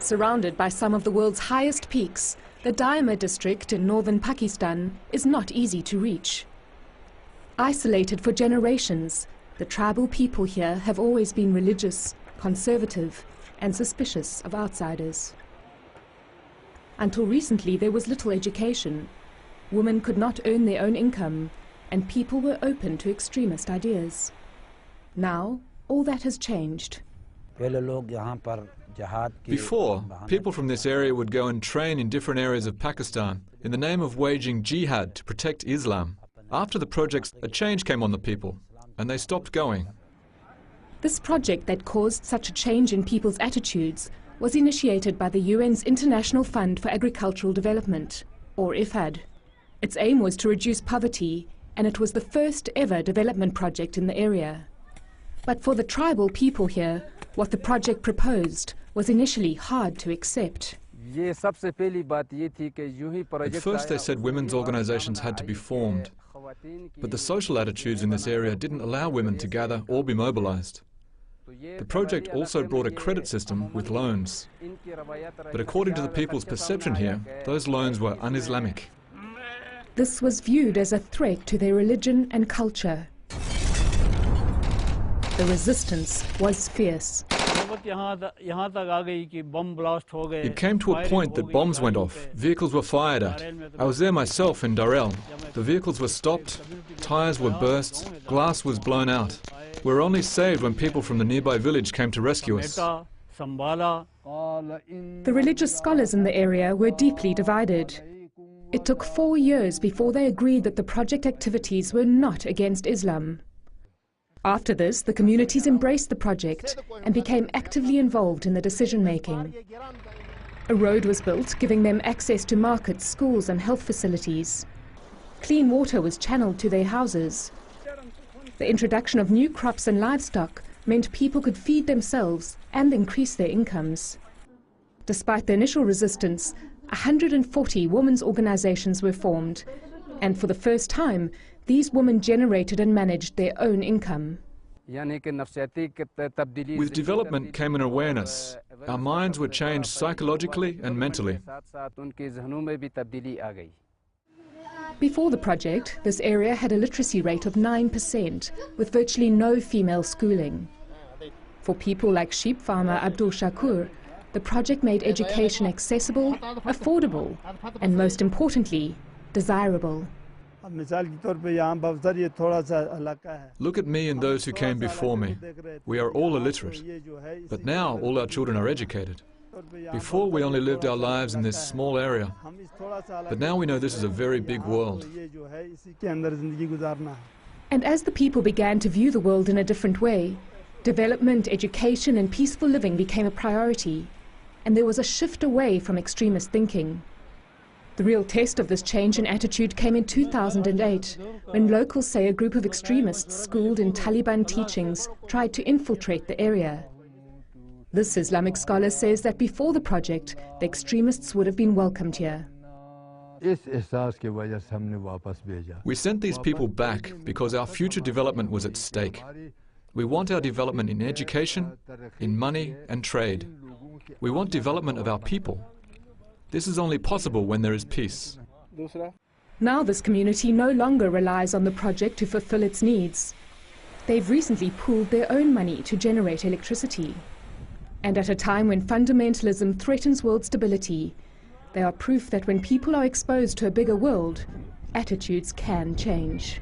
Surrounded by some of the world's highest peaks, the Diama district in northern Pakistan is not easy to reach. Isolated for generations, the tribal people here have always been religious, conservative, and suspicious of outsiders. Until recently, there was little education. Women could not earn their own income, and people were open to extremist ideas. Now, all that has changed. Before, people from this area would go and train in different areas of Pakistan in the name of waging jihad to protect Islam. After the projects, a change came on the people, and they stopped going. This project that caused such a change in people's attitudes was initiated by the UN's International Fund for Agricultural Development, or IFAD. Its aim was to reduce poverty, and it was the first ever development project in the area. But for the tribal people here, what the project proposed was initially hard to accept. At first they said women's organizations had to be formed, but the social attitudes in this area didn't allow women to gather or be mobilized. The project also brought a credit system with loans, but according to the people's perception here, those loans were un-Islamic. This was viewed as a threat to their religion and culture. The resistance was fierce. It came to a point that bombs went off, vehicles were fired at. I was there myself in Darel. The vehicles were stopped, tires were burst, glass was blown out. We were only saved when people from the nearby village came to rescue us. The religious scholars in the area were deeply divided. It took 4 years before they agreed that the project activities were not against Islam. After this, the communities embraced the project and became actively involved in the decision-making. A road was built, giving them access to markets, schools and health facilities. Clean water was channeled to their houses. The introduction of new crops and livestock meant people could feed themselves and increase their incomes. Despite the initial resistance, 140 women's organizations were formed, and for the first time, these women generated and managed their own income. With development came an awareness. Our minds were changed psychologically and mentally. Before the project, this area had a literacy rate of 9%, with virtually no female schooling. For people like sheep farmer Abdul Shakur, the project made education accessible, affordable, and most importantly, desirable. Look at me and those who came before me. We are all illiterate, but now all our children are educated. Before we only lived our lives in this small area, but now we know this is a very big world. And as the people began to view the world in a different way, development, education and peaceful living became a priority, and there was a shift away from extremist thinking. The real test of this change in attitude came in 2008, when locals say a group of extremists schooled in Taliban teachings tried to infiltrate the area. This Islamic scholar says that before the project, the extremists would have been welcomed here. We sent these people back because our future development was at stake. We want our development in education, in money and trade. We want development of our people. This is only possible when there is peace. Now this community no longer relies on the project to fulfill its needs. They've recently pooled their own money to generate electricity. And at a time when fundamentalism threatens world stability, they are proof that when people are exposed to a bigger world, attitudes can change.